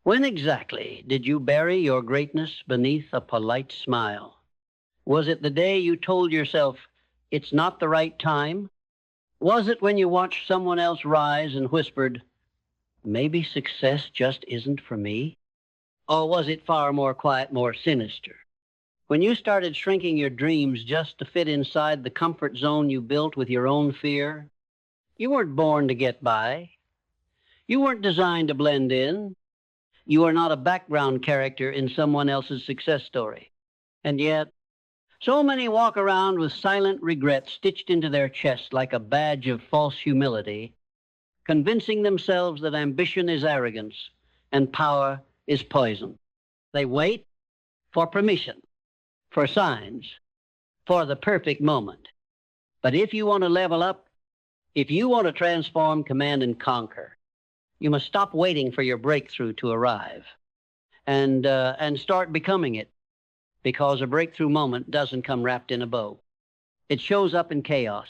When exactly did you bury your greatness beneath a polite smile? Was it the day you told yourself, it's not the right time? Was it when you watched someone else rise and whispered, maybe success just isn't for me? Or was it far more quiet, more sinister? When you started shrinking your dreams just to fit inside the comfort zone you built with your own fear? You weren't born to get by. You weren't designed to blend in. You are not a background character in someone else's success story. And yet, so many walk around with silent regret stitched into their chest like a badge of false humility, convincing themselves that ambition is arrogance and power is poison. They wait for permission, for signs, for the perfect moment. But if you want to level up, if you want to transform, command, and conquer, you must stop waiting for your breakthrough to arrive and start becoming it, because a breakthrough moment doesn't come wrapped in a bow. It shows up in chaos,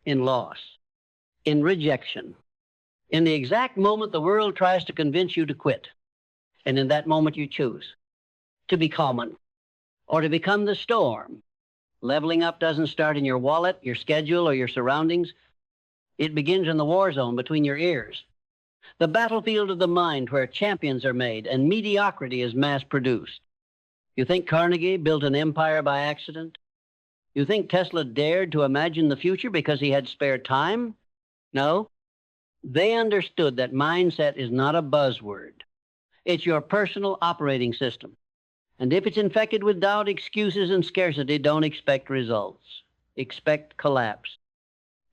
in loss, in rejection, in the exact moment the world tries to convince you to quit. And in that moment you choose to be common or to become the storm. Leveling up doesn't start in your wallet, your schedule, or your surroundings. It begins in the war zone between your ears, the battlefield of the mind where champions are made and mediocrity is mass-produced. You think Carnegie built an empire by accident? You think Tesla dared to imagine the future because he had spare time? No. They understood that mindset is not a buzzword. It's your personal operating system. And if it's infected with doubt, excuses, and scarcity, don't expect results. Expect collapse.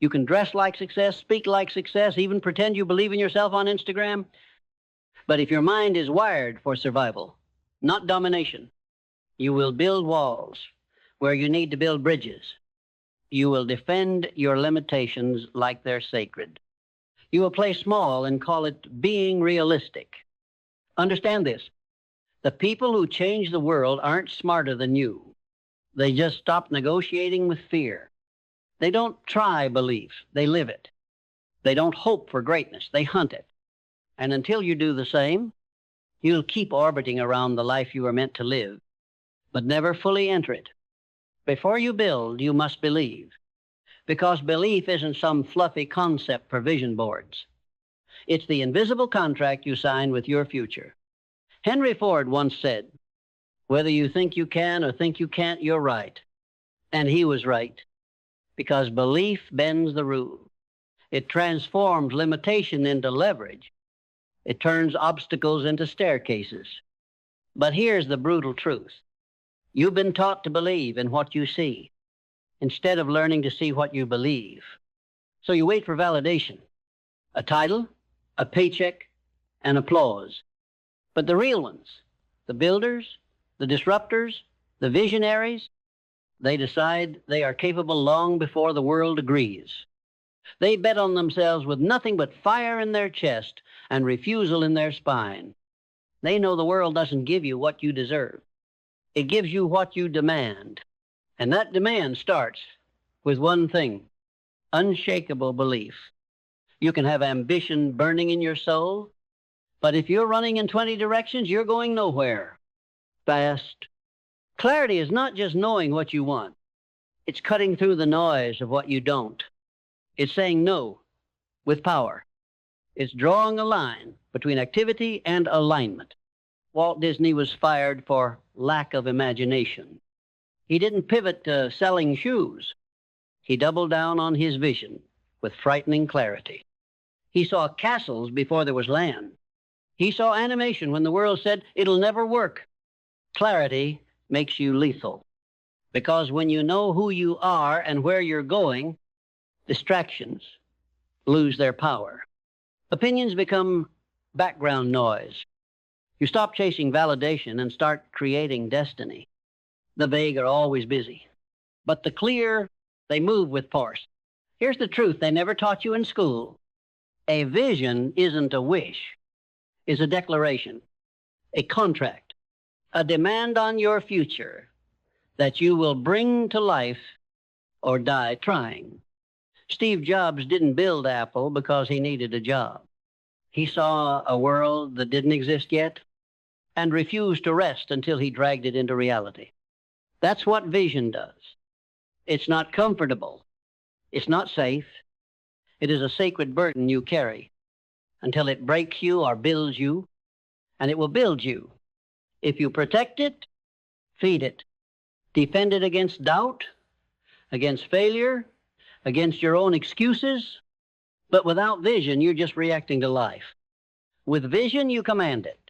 You can dress like success, speak like success, even pretend you believe in yourself on Instagram. But if your mind is wired for survival, not domination, you will build walls where you need to build bridges. You will defend your limitations like they're sacred. You will play small and call it being realistic. Understand this. The people who change the world aren't smarter than you. They just stop negotiating with fear. They don't try belief, they live it. They don't hope for greatness, they hunt it. And until you do the same, you'll keep orbiting around the life you are meant to live, but never fully enter it. Before you build, you must believe, because belief isn't some fluffy concept for vision boards. It's the invisible contract you sign with your future. Henry Ford once said, whether you think you can or think you can't, you're right. And he was right, because belief bends the rule. It transforms limitation into leverage. It turns obstacles into staircases. But here's the brutal truth. You've been taught to believe in what you see, instead of learning to see what you believe. So you wait for validation, a title, a paycheck, and applause. But the real ones, the builders, the disruptors, the visionaries, they decide they are capable long before the world agrees. They bet on themselves with nothing but fire in their chest and refusal in their spine. They know the world doesn't give you what you deserve. It gives you what you demand. And that demand starts with one thing, unshakable belief. You can have ambition burning in your soul, but if you're running in 20 directions, you're going nowhere fast. Clarity is not just knowing what you want. It's cutting through the noise of what you don't. It's saying no with power. It's drawing a line between activity and alignment. Walt Disney was fired for lack of imagination. He didn't pivot to selling shoes. He doubled down on his vision with frightening clarity. He saw castles before there was land. He saw animation when the world said it'll never work. Clarity makes you lethal, because when you know who you are and where you're going, distractions lose their power. Opinions become background noise. You stop chasing validation and start creating destiny. The vague are always busy, but the clear, they move with force. Here's the truth they never taught you in school. A vision isn't a wish. It's a declaration, a contract, a demand on your future that you will bring to life or die trying. Steve Jobs didn't build Apple because he needed a job. He saw a world that didn't exist yet and refused to rest until he dragged it into reality. That's what vision does. It's not comfortable. It's not safe. It is a sacred burden you carry until it breaks you or builds you, and it will build you. If you protect it, feed it, defend it against doubt, against failure, against your own excuses. But without vision, you're just reacting to life. With vision, you command it.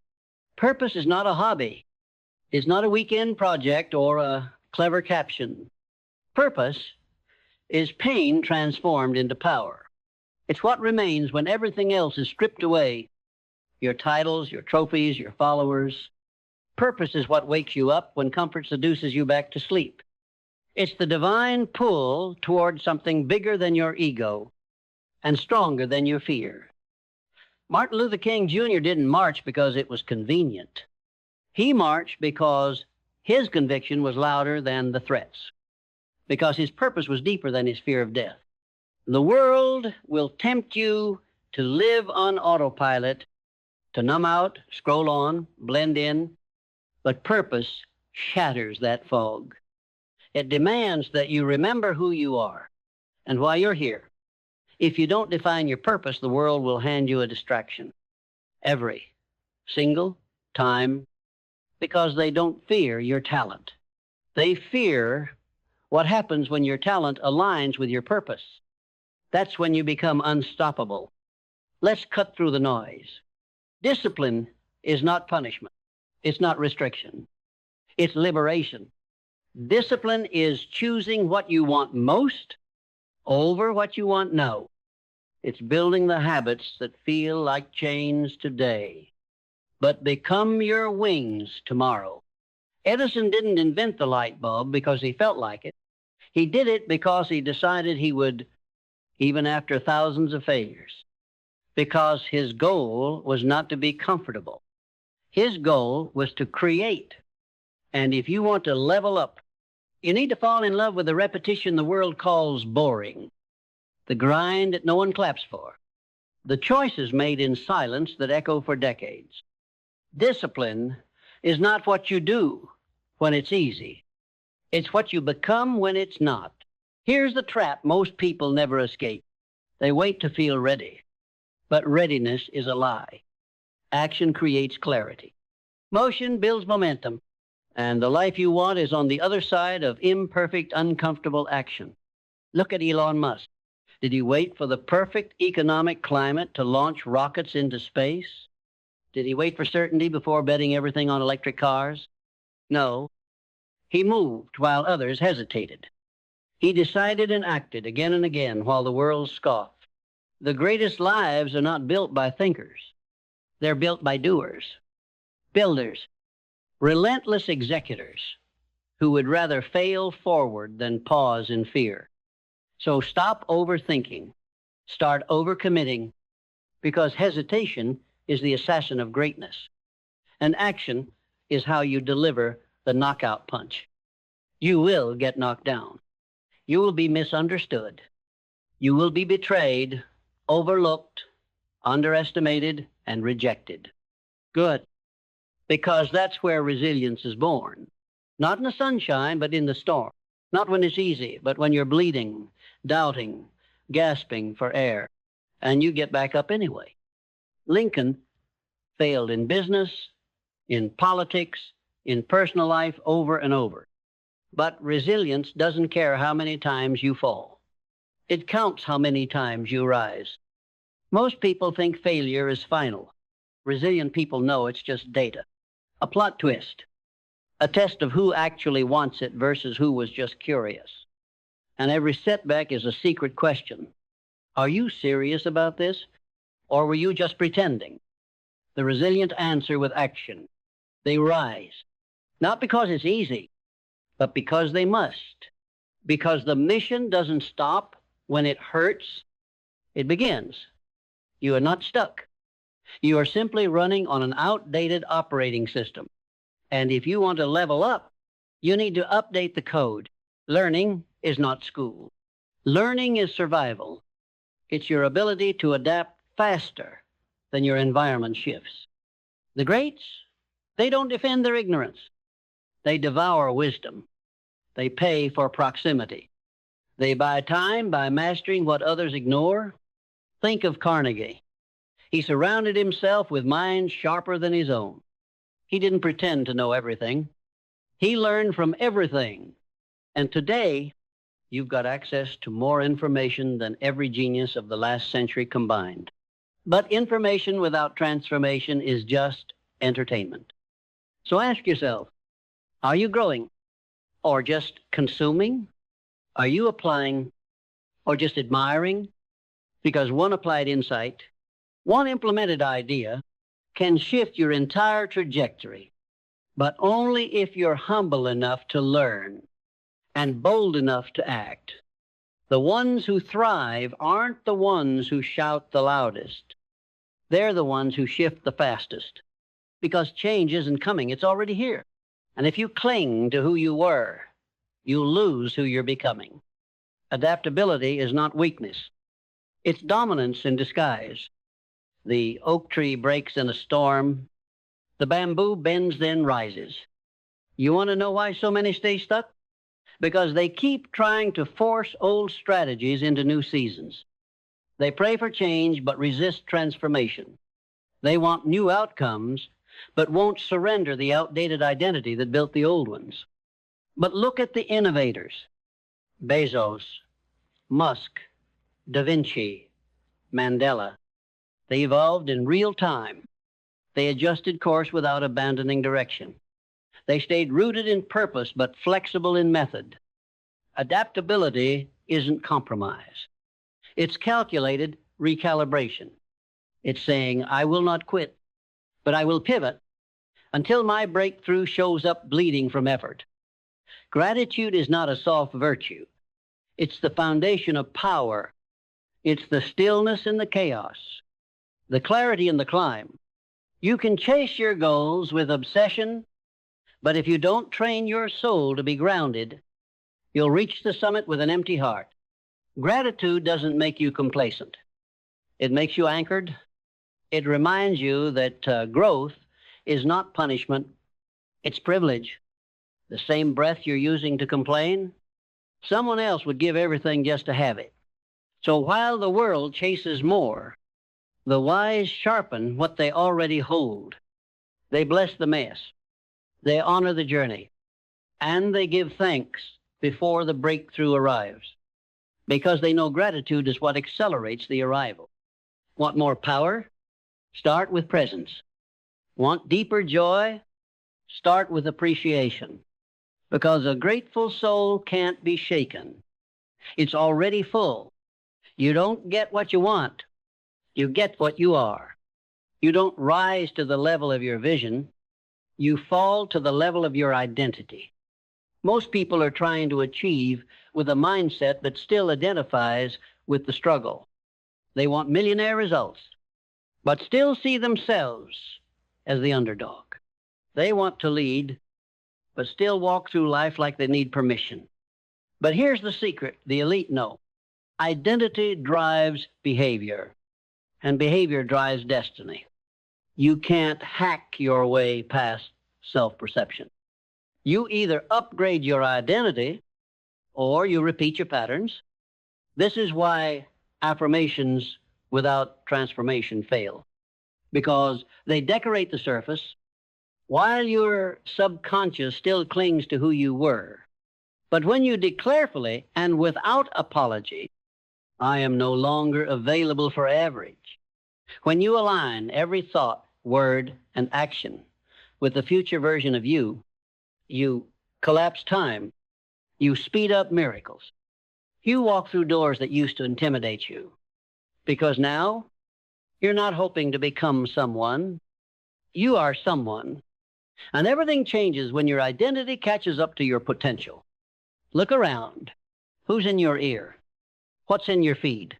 Purpose is not a hobby. It's not a weekend project or a clever caption. Purpose is pain transformed into power. It's what remains when everything else is stripped away. Your titles, your trophies, your followers. Purpose is what wakes you up when comfort seduces you back to sleep. It's the divine pull toward something bigger than your ego and stronger than your fear. Martin Luther King Jr. didn't march because it was convenient. He marched because his conviction was louder than the threats, because his purpose was deeper than his fear of death. The world will tempt you to live on autopilot, to numb out, scroll on, blend in, but purpose shatters that fog. It demands that you remember who you are and why you're here. If you don't define your purpose, the world will hand you a distraction every single time, because they don't fear your talent. They fear what happens when your talent aligns with your purpose. That's when you become unstoppable. Let's cut through the noise. Discipline is not punishment. It's not restriction. It's liberation. Discipline is choosing what you want most over what you want now. It's building the habits that feel like chains today, but become your wings tomorrow. Edison didn't invent the light bulb because he felt like it. He did it because he decided he would, even after thousands of failures, because his goal was not to be comfortable. His goal was to create. And if you want to level up, you need to fall in love with the repetition the world calls boring, the grind that no one claps for, the choices made in silence that echo for decades. Discipline is not what you do when it's easy. It's what you become when it's not. Here's the trap most people never escape. They wait to feel ready, but readiness is a lie. Action creates clarity. Motion builds momentum, and the life you want is on the other side of imperfect, uncomfortable action. Look at Elon Musk. Did he wait for the perfect economic climate to launch rockets into space? Did he wait for certainty before betting everything on electric cars? No. He moved while others hesitated. He decided and acted again and again while the world scoffed. The greatest lives are not built by thinkers. They're built by doers, builders, relentless executors who would rather fail forward than pause in fear. So stop overthinking. Start overcommitting, because hesitation is the assassin of greatness, and action is how you deliver the knockout punch. You will get knocked down. You will be misunderstood. You will be betrayed, overlooked, underestimated, and rejected. Good, because that's where resilience is born. Not in the sunshine, but in the storm. Not when it's easy, but when you're bleeding, doubting, gasping for air, and you get back up anyway. Lincoln failed in business, in politics, in personal life over and over. But resilience doesn't care how many times you fall. It counts how many times you rise. Most people think failure is final. Resilient people know it's just data, a plot twist, a test of who actually wants it versus who was just curious. And every setback is a secret question. Are you serious about this? Or were you just pretending? The resilient answer with action. They rise, not because it's easy, but because they must. Because the mission doesn't stop when it hurts, it begins. You are not stuck. You are simply running on an outdated operating system. And if you want to level up, you need to update the code. Learning is not school. Learning is survival. It's your ability to adapt faster then your environment shifts. The greats, they don't defend their ignorance. They devour wisdom. They pay for proximity. They buy time by mastering what others ignore. Think of Carnegie. He surrounded himself with minds sharper than his own. He didn't pretend to know everything. He learned from everything. And today, you've got access to more information than every genius of the last century combined. But information without transformation is just entertainment. So ask yourself, are you growing or just consuming? Are you applying or just admiring? Because one applied insight, one implemented idea can shift your entire trajectory, but only if you're humble enough to learn and bold enough to act. The ones who thrive aren't the ones who shout the loudest. They're the ones who shift the fastest, because change isn't coming, it's already here. And if you cling to who you were, you lose who you're becoming. Adaptability is not weakness. It's dominance in disguise. The oak tree breaks in a storm. The bamboo bends, then rises. You want to know why so many stay stuck? Because they keep trying to force old strategies into new seasons. They pray for change, but resist transformation. They want new outcomes, but won't surrender the outdated identity that built the old ones. But look at the innovators. Bezos, Musk, Da Vinci, Mandela. They evolved in real time. They adjusted course without abandoning direction. They stayed rooted in purpose, but flexible in method. Adaptability isn't compromise. It's calculated recalibration. It's saying, I will not quit, but I will pivot until my breakthrough shows up bleeding from effort. Gratitude is not a soft virtue. It's the foundation of power. It's the stillness in the chaos, the clarity in the climb. You can chase your goals with obsession, but if you don't train your soul to be grounded, you'll reach the summit with an empty heart. Gratitude doesn't make you complacent. It makes you anchored. It reminds you that growth is not punishment, it's privilege. The same breath you're using to complain, someone else would give everything just to have it. So while the world chases more, the wise sharpen what they already hold. They bless the mess. They honor the journey. And they give thanks before the breakthrough arrives, because they know gratitude is what accelerates the arrival. Want more power? Start with presence. Want deeper joy? Start with appreciation. Because a grateful soul can't be shaken. It's already full. You don't get what you want. You get what you are. You don't rise to the level of your vision. You fall to the level of your identity. Most people are trying to achieve with a mindset that still identifies with the struggle. They want millionaire results, but still see themselves as the underdog. They want to lead, but still walk through life like they need permission. But here's the secret the elite know. Identity drives behavior, and behavior drives destiny. You can't hack your way past self-perception. You either upgrade your identity or you repeat your patterns. This is why affirmations without transformation fail, because they decorate the surface while your subconscious still clings to who you were. But when you declare fully and without apology, I am no longer available for average. When you align every thought, word, and action with the future version of you, you collapse time. You speed up miracles. You walk through doors that used to intimidate you, because now you're not hoping to become someone. You are someone. And everything changes when your identity catches up to your potential. Look around. Who's in your ear? What's in your feed?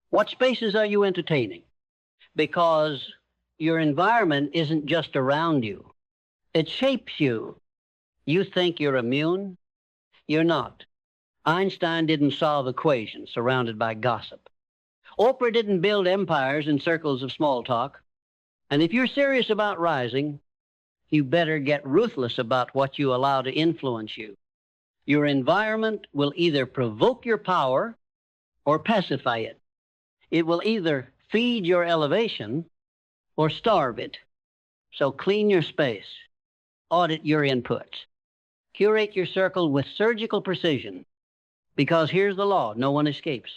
What spaces are you entertaining? Because your environment isn't just around you. It shapes you. You think you're immune? You're not. Einstein didn't solve equations surrounded by gossip. Oprah didn't build empires in circles of small talk. And if you're serious about rising, you better get ruthless about what you allow to influence you. Your environment will either provoke your power or pacify it. It will either feed your elevation or starve it. So clean your space, audit your inputs, curate your circle with surgical precision, because here's the law, no one escapes.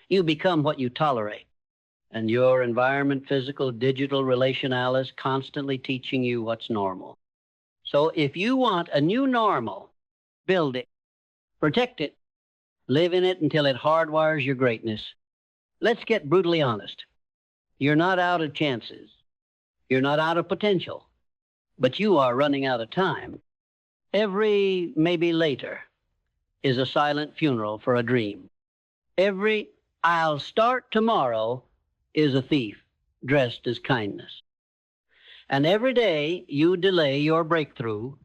You become what you tolerate, and your environment, physical, digital, relational, is constantly teaching you what's normal. So if you want a new normal, build it, protect it, live in it until it hardwires your greatness. Let's get brutally honest. You're not out of chances. You're not out of potential, but you are running out of time. Every maybe later is a silent funeral for a dream. Every I'll start tomorrow is a thief dressed as kindness. And every day you delay your breakthrough,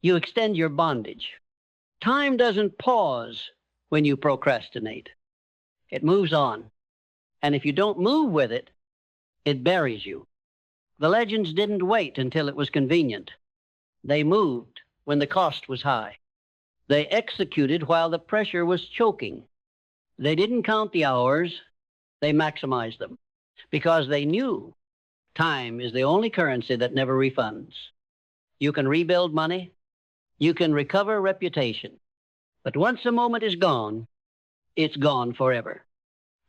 you extend your bondage. Time doesn't pause when you procrastinate. It moves on. And if you don't move with it, it buries you. The legends didn't wait until it was convenient. They moved when the cost was high. They executed while the pressure was choking. They didn't count the hours, they maximized them, because they knew time is the only currency that never refunds. You can rebuild money, you can recover reputation, but once a moment is gone, it's gone forever.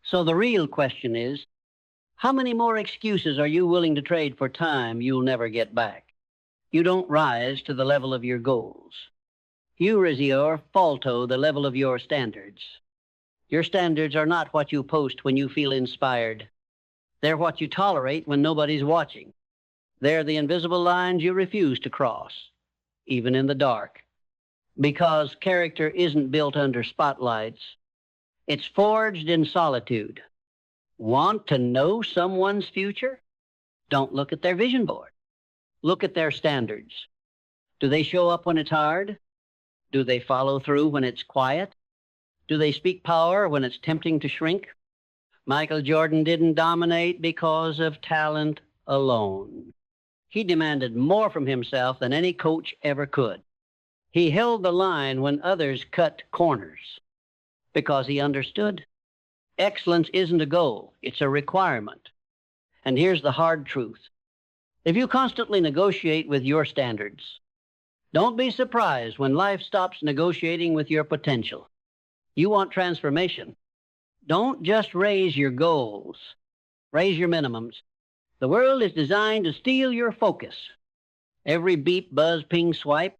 So the real question is, how many more excuses are you willing to trade for time you'll never get back? You don't rise to the level of your goals. You, Rizior, falto the level of your standards. Your standards are not what you post when you feel inspired. They're what you tolerate when nobody's watching. They're the invisible lines you refuse to cross, even in the dark. Because character isn't built under spotlights. It's forged in solitude. Want to know someone's future? Don't look at their vision board. Look at their standards. Do they show up when it's hard? Do they follow through when it's quiet? Do they speak power when it's tempting to shrink? Michael Jordan didn't dominate because of talent alone. He demanded more from himself than any coach ever could. He held the line when others cut corners because he understood excellence isn't a goal, it's a requirement. And here's the hard truth. If you constantly negotiate with your standards, don't be surprised when life stops negotiating with your potential. You want transformation. Don't just raise your goals, raise your minimums. The world is designed to steal your focus. Every beep, buzz, ping, swipe,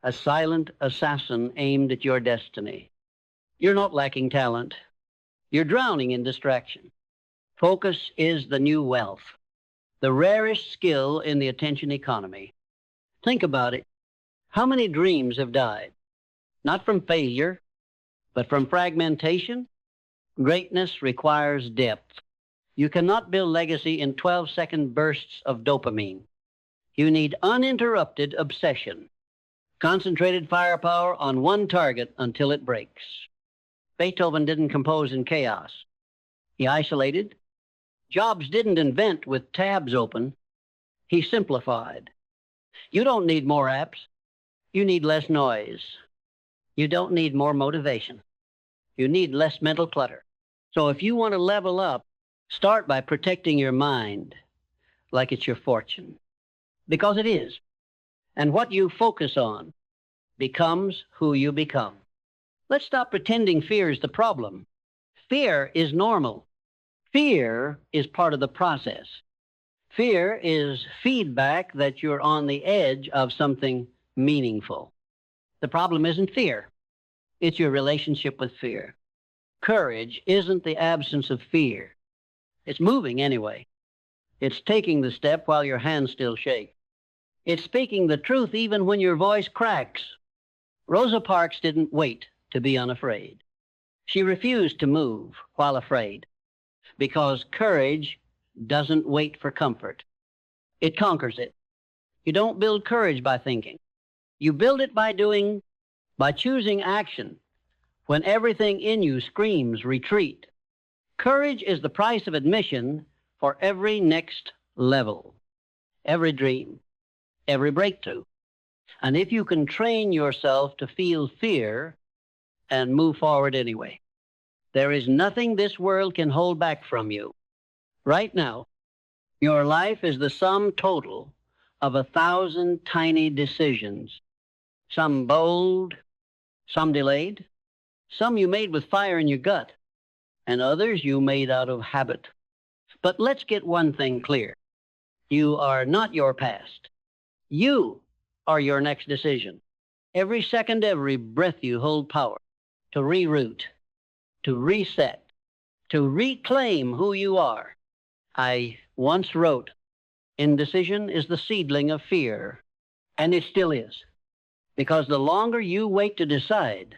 a silent assassin aimed at your destiny. You're not lacking talent. You're drowning in distraction. Focus is the new wealth, the rarest skill in the attention economy. Think about it. How many dreams have died? Not from failure, but from fragmentation. Greatness requires depth. You cannot build legacy in 12-second bursts of dopamine. You need uninterrupted obsession, concentrated firepower on one target until it breaks. Beethoven didn't compose in chaos. He isolated. Jobs didn't invent with tabs open. He simplified. You don't need more apps. You need less noise. You don't need more motivation. You need less mental clutter. So if you want to level up, start by protecting your mind like it's your fortune. Because it is. And what you focus on becomes who you become. Let's stop pretending fear is the problem. Fear is normal. Fear is part of the process. Fear is feedback that you're on the edge of something meaningful. The problem isn't fear. It's your relationship with fear. Courage isn't the absence of fear. It's moving anyway. It's taking the step while your hands still shake. It's speaking the truth even when your voice cracks. Rosa Parks didn't wait to be unafraid. She refused to move while afraid, because courage doesn't wait for comfort. It conquers it. You don't build courage by thinking. You build it by doing, by choosing action when everything in you screams retreat. Courage is the price of admission for every next level, every dream, every breakthrough. And if you can train yourself to feel fear and move forward anyway, there is nothing this world can hold back from you. Right now, your life is the sum total of 1,000 tiny decisions, some bold, some delayed, some you made with fire in your gut, and others you made out of habit. But let's get one thing clear. You are not your past. You are your next decision. Every second, every breath you hold power to reroute, to reset, to reclaim who you are. I once wrote, indecision is the seedling of fear, and it still is. Because the longer you wait to decide,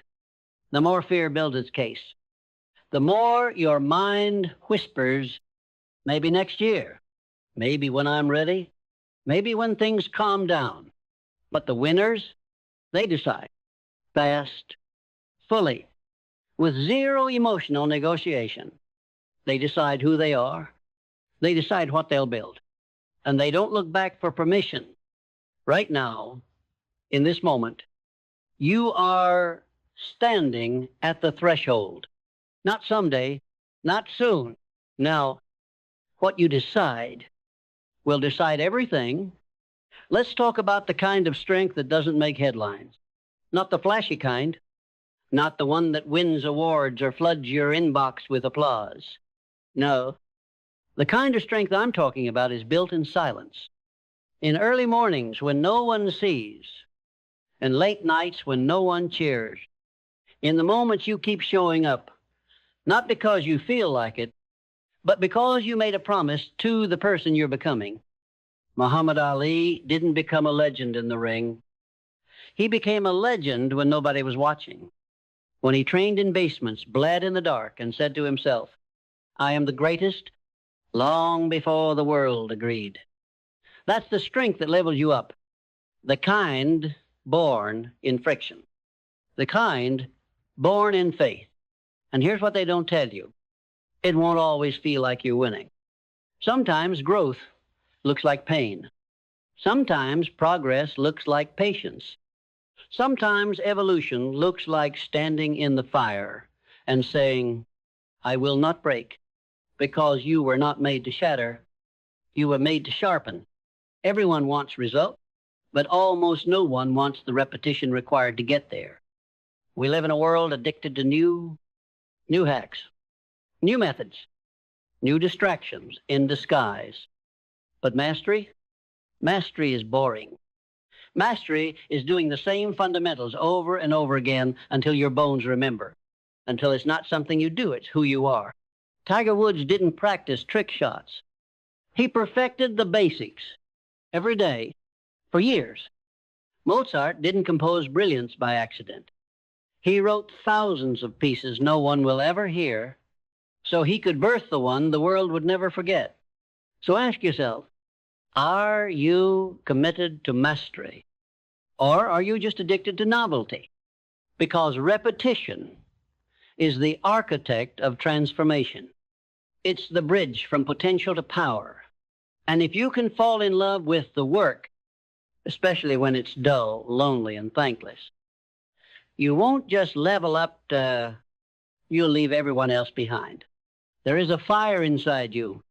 the more fear builds its case. The more your mind whispers, maybe next year, maybe when I'm ready, maybe when things calm down. But the winners, they decide fast, fully, with zero emotional negotiation. They decide who they are. They decide what they'll build. And they don't look back for permission. Right now, in this moment, you are standing at the threshold. Not someday, not soon. Now, what you decide will decide everything. Let's talk about the kind of strength that doesn't make headlines. Not the flashy kind. Not the one that wins awards or floods your inbox with applause. No. The kind of strength I'm talking about is built in silence. In early mornings when no one sees. And late nights when no one cheers. In the moments you keep showing up. Not because you feel like it, but because you made a promise to the person you're becoming. Muhammad Ali didn't become a legend in the ring. He became a legend when nobody was watching. When he trained in basements, bled in the dark, and said to himself, I am the greatest, long before the world agreed. That's the strength that levels you up. The kind born in friction. The kind born in faith. And here's what they don't tell you. It won't always feel like you're winning. Sometimes growth looks like pain. Sometimes progress looks like patience. Sometimes evolution looks like standing in the fire and saying, I will not break, because you were not made to shatter. You were made to sharpen. Everyone wants results, but almost no one wants the repetition required to get there. We live in a world addicted to new hacks, new methods, new distractions in disguise. But mastery is boring. Mastery is doing the same fundamentals over and over again until your bones remember, until it's not something you do, it's who you are. Tiger Woods didn't practice trick shots. He perfected the basics every day for years. Mozart didn't compose brilliance by accident. He wrote thousands of pieces no one will ever hear, so he could birth the one the world would never forget. So ask yourself, are you committed to mastery? Or are you just addicted to novelty? Because repetition is the architect of transformation. It's the bridge from potential to power. And if you can fall in love with the work, especially when it's dull, lonely, and thankless, you won't just level up, you'll leave everyone else behind. There is a fire inside you,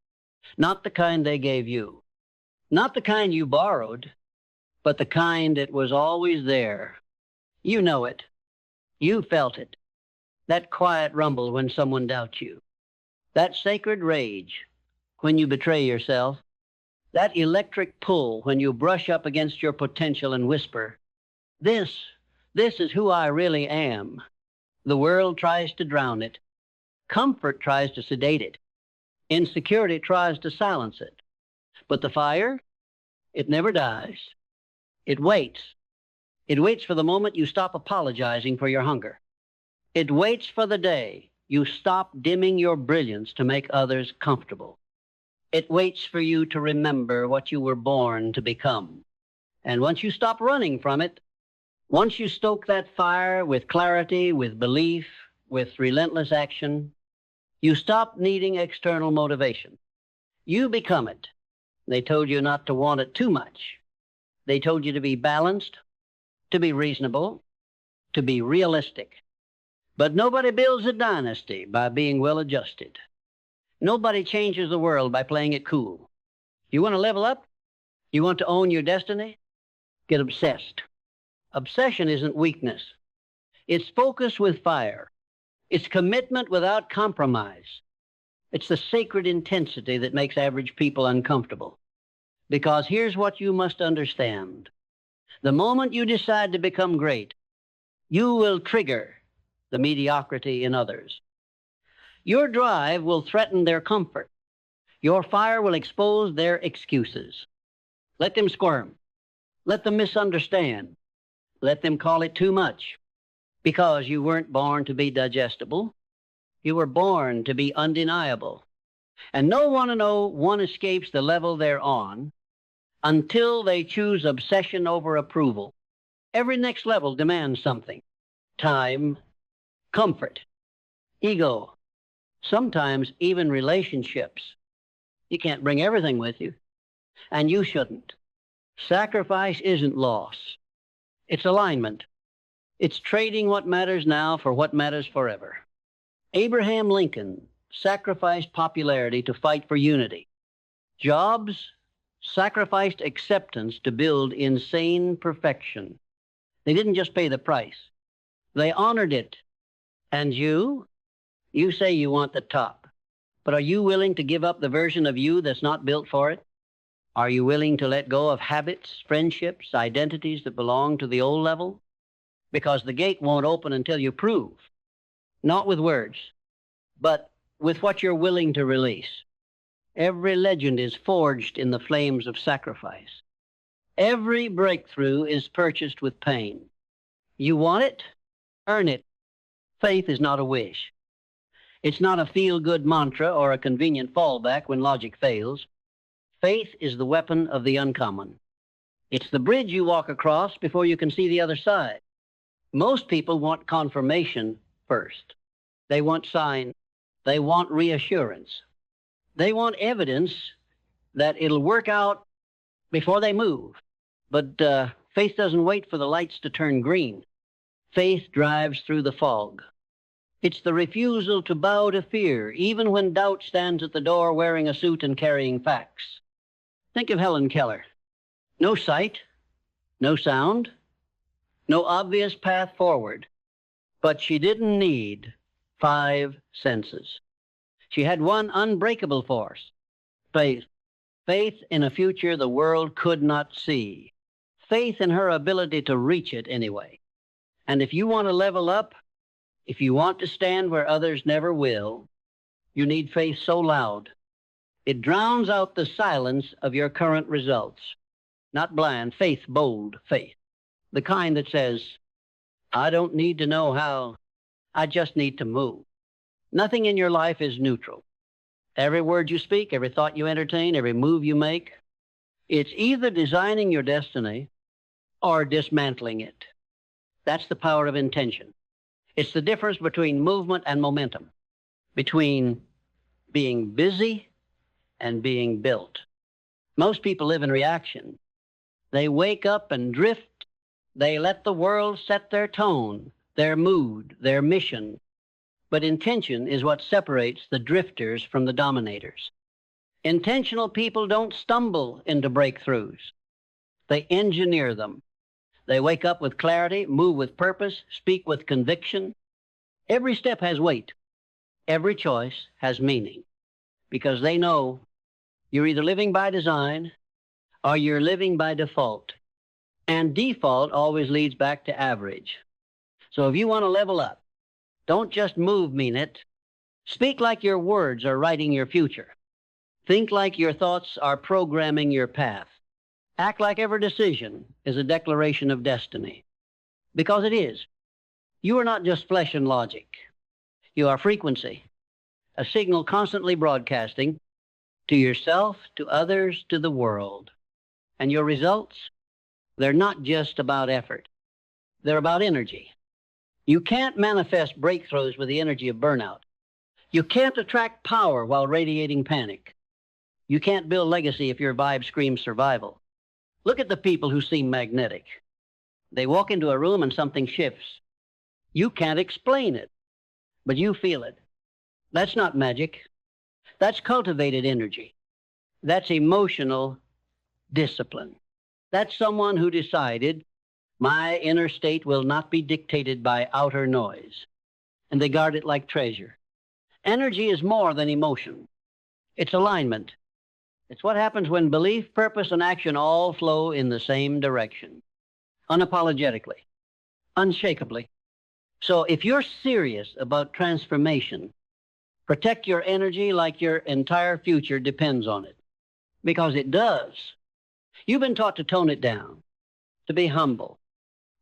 not the kind they gave you, not the kind you borrowed, but the kind that was always there. You know it. You felt it. That quiet rumble when someone doubts you. That sacred rage when you betray yourself. That electric pull when you brush up against your potential and whisper, This is who I really am. The world tries to drown it. Comfort tries to sedate it. Insecurity tries to silence it. But the fire, it never dies. It waits. It waits for the moment you stop apologizing for your hunger. It waits for the day you stop dimming your brilliance to make others comfortable. It waits for you to remember what you were born to become. And once you stop running from it, once you stoke that fire with clarity, with belief, with relentless action, You stop needing external motivation. You become it. They told you not to want it too much. They told you to be balanced, to be reasonable, to be realistic. But nobody builds a dynasty by being well adjusted. Nobody changes the world by playing it cool. You want to level up? You want to own your destiny? Get obsessed. Obsession isn't weakness. It's focus with fire. It's commitment without compromise. It's the sacred intensity that makes average people uncomfortable. Because here's what you must understand. The moment you decide to become great, you will trigger the mediocrity in others. Your drive will threaten their comfort. Your fire will expose their excuses. Let them squirm. Let them misunderstand. Let them call it too much. Because you weren't born to be digestible. You were born to be undeniable. And no one escapes the level they're on until they choose obsession over approval. Every next level demands something. Time, comfort, ego, sometimes even relationships. You can't bring everything with you, and you shouldn't. Sacrifice isn't loss. It's alignment. It's trading what matters now for what matters forever. Abraham Lincoln sacrificed popularity to fight for unity. Jobs sacrificed acceptance to build insane perfection. They didn't just pay the price. They honored it. And you say you want the top. But are you willing to give up the version of you that's not built for it? Are you willing to let go of habits, friendships, identities that belong to the old level? Because the gate won't open until you prove. Not with words, but with what you're willing to release. Every legend is forged in the flames of sacrifice. Every breakthrough is purchased with pain. You want it? Earn it. Faith is not a wish. It's not a feel-good mantra or a convenient fallback when logic fails. Faith is the weapon of the uncommon. It's the bridge you walk across before you can see the other side. Most people want confirmation first. They want sign. They want reassurance. They want evidence that it'll work out before they move. But faith doesn't wait for the lights to turn green. Faith drives through the fog. It's the refusal to bow to fear, even when doubt stands at the door wearing a suit and carrying facts. Think of Helen Keller. No sight, no sound, no obvious path forward. But she didn't need 5 senses. She had one unbreakable force, faith. Faith in a future the world could not see. Faith in her ability to reach it anyway. And if you want to level up, if you want to stand where others never will, you need faith so loud. It drowns out the silence of your current results. Not blind, faith, bold faith. The kind that says, I don't need to know how, I just need to move. Nothing in your life is neutral. Every word you speak, every thought you entertain, every move you make, it's either designing your destiny or dismantling it. That's the power of intention. It's the difference between movement and momentum, between being busy and being built. Most people live in reaction. They wake up and drift. They let the world set their tone, their mood, their mission. But intention is what separates the drifters from the dominators. Intentional people don't stumble into breakthroughs. They engineer them. They wake up with clarity, move with purpose, speak with conviction. Every step has weight. Every choice has meaning. Because they know you're either living by design or you're living by default. And default always leads back to average. So if you want to level up, don't just move mean it. Speak like your words are writing your future. Think like your thoughts are programming your path. Act like every decision is a declaration of destiny. Because it is. You are not just flesh and logic. You are frequency, a signal constantly broadcasting to yourself, to others, to the world. And your results, they're not just about effort. They're about energy. You can't manifest breakthroughs with the energy of burnout. You can't attract power while radiating panic. You can't build legacy if your vibe screams survival. Look at the people who seem magnetic. They walk into a room and something shifts. You can't explain it, but you feel it. That's not magic. That's cultivated energy. That's emotional discipline. That's someone who decided, my inner state will not be dictated by outer noise. And they guard it like treasure. Energy is more than emotion. It's alignment. It's what happens when belief, purpose, and action all flow in the same direction, unapologetically, unshakably. So if you're serious about transformation, protect your energy like your entire future depends on it, because it does. You've been taught to tone it down, to be humble,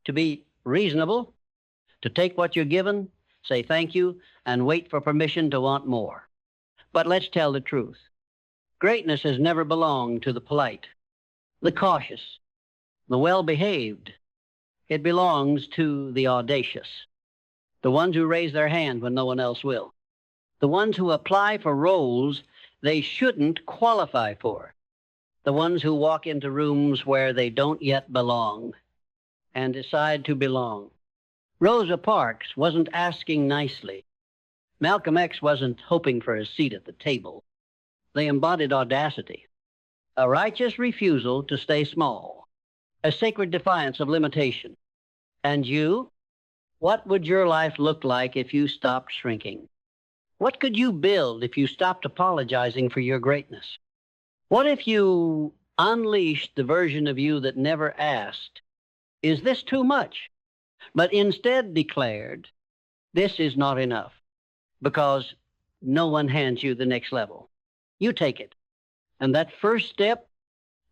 to be reasonable, to take what you're given, say thank you, and wait for permission to want more. But let's tell the truth. Greatness has never belonged to the polite, the cautious, the well-behaved. It belongs to the audacious, the ones who raise their hand when no one else will, the ones who apply for roles they shouldn't qualify for, the ones who walk into rooms where they don't yet belong and decide to belong. Rosa Parks wasn't asking nicely. Malcolm X wasn't hoping for a seat at the table. They embodied audacity, a righteous refusal to stay small, a sacred defiance of limitation. And you? What would your life look like if you stopped shrinking? What could you build if you stopped apologizing for your greatness? What if you unleashed the version of you that never asked, is this too much? But instead declared, this is not enough, because no one hands you the next level. You take it. And that first step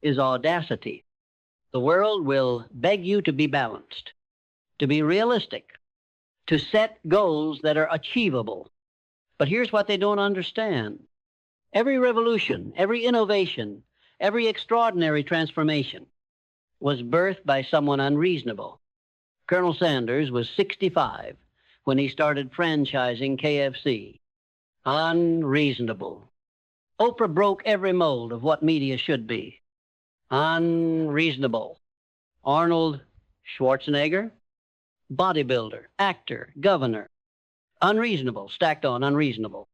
is audacity. The world will beg you to be balanced, to be realistic, to set goals that are achievable. But here's what they don't understand. Every revolution, every innovation, every extraordinary transformation was birthed by someone unreasonable. Colonel Sanders was 65 when he started franchising KFC. Unreasonable. Oprah broke every mold of what media should be. Unreasonable. Arnold Schwarzenegger, bodybuilder, actor, governor. Unreasonable, stacked on unreasonable.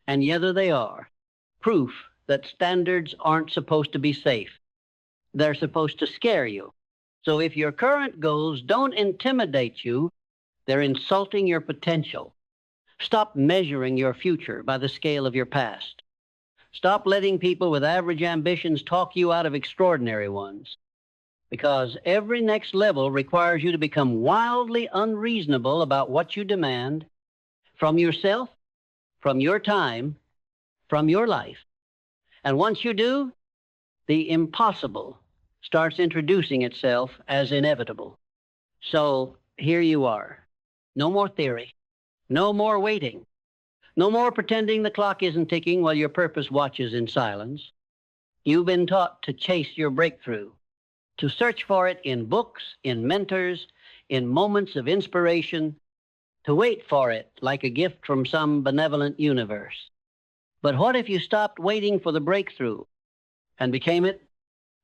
And yet there they are, proof that standards aren't supposed to be safe. They're supposed to scare you. So if your current goals don't intimidate you, they're insulting your potential. Stop measuring your future by the scale of your past. Stop letting people with average ambitions talk you out of extraordinary ones, because every next level requires you to become wildly unreasonable about what you demand from yourself, from your time, from your life. And once you do, the impossible starts introducing itself as inevitable. So here you are. No more theory. No more waiting. No more pretending the clock isn't ticking while your purpose watches in silence. You've been taught to chase your breakthrough, to search for it in books, in mentors, in moments of inspiration, to wait for it like a gift from some benevolent universe. But what if you stopped waiting for the breakthrough and became it?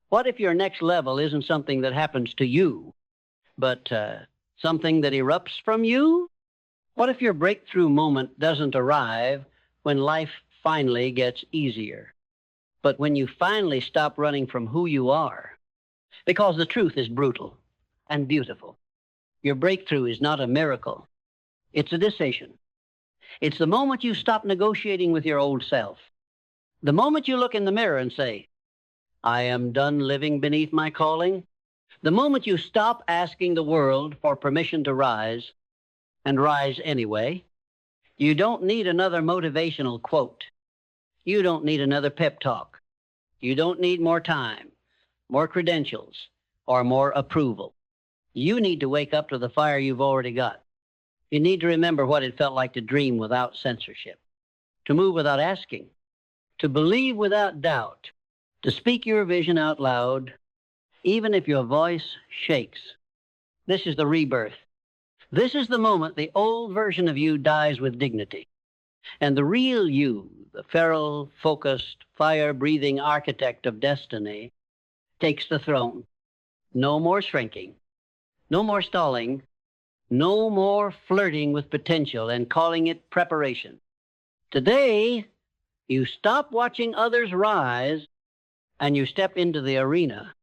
What if your next level isn't something that happens to you, but something that erupts from you? What if your breakthrough moment doesn't arrive when life finally gets easier, but when you finally stop running from who you are? Because the truth is brutal and beautiful. Your breakthrough is not a miracle. It's a decision. It's the moment you stop negotiating with your old self. The moment you look in the mirror and say, I am done living beneath my calling. The moment you stop asking the world for permission to rise, and rise anyway. You don't need another motivational quote. You don't need another pep talk. You don't need more time, more credentials, or more approval. You need to wake up to the fire you've already got. You need to remember what it felt like to dream without censorship, to move without asking, to believe without doubt, to speak your vision out loud, even if your voice shakes. This is the rebirth. This is the moment the old version of you dies with dignity. And the real you, the feral, focused, fire-breathing architect of destiny, takes the throne. No more shrinking. No more stalling. No more flirting with potential and calling it preparation. Today, you stop watching others rise and you step into the arena.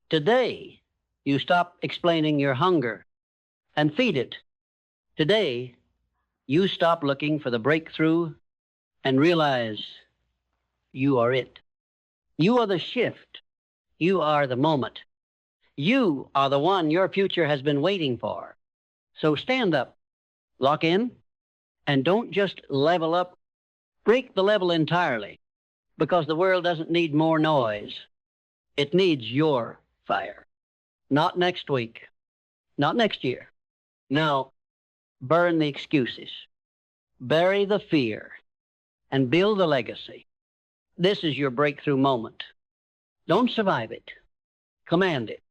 Today, you stop explaining your hunger and feed it. Today, you stop looking for the breakthrough and realize you are it. You are the shift. You are the moment. You are the one your future has been waiting for. So stand up, lock in, and don't just level up. Break the level entirely, because the world doesn't need more noise. It needs your fire. Not next week, not next year. Now, burn the excuses, bury the fear, and build a legacy. This is your breakthrough moment. Don't survive it. Command it.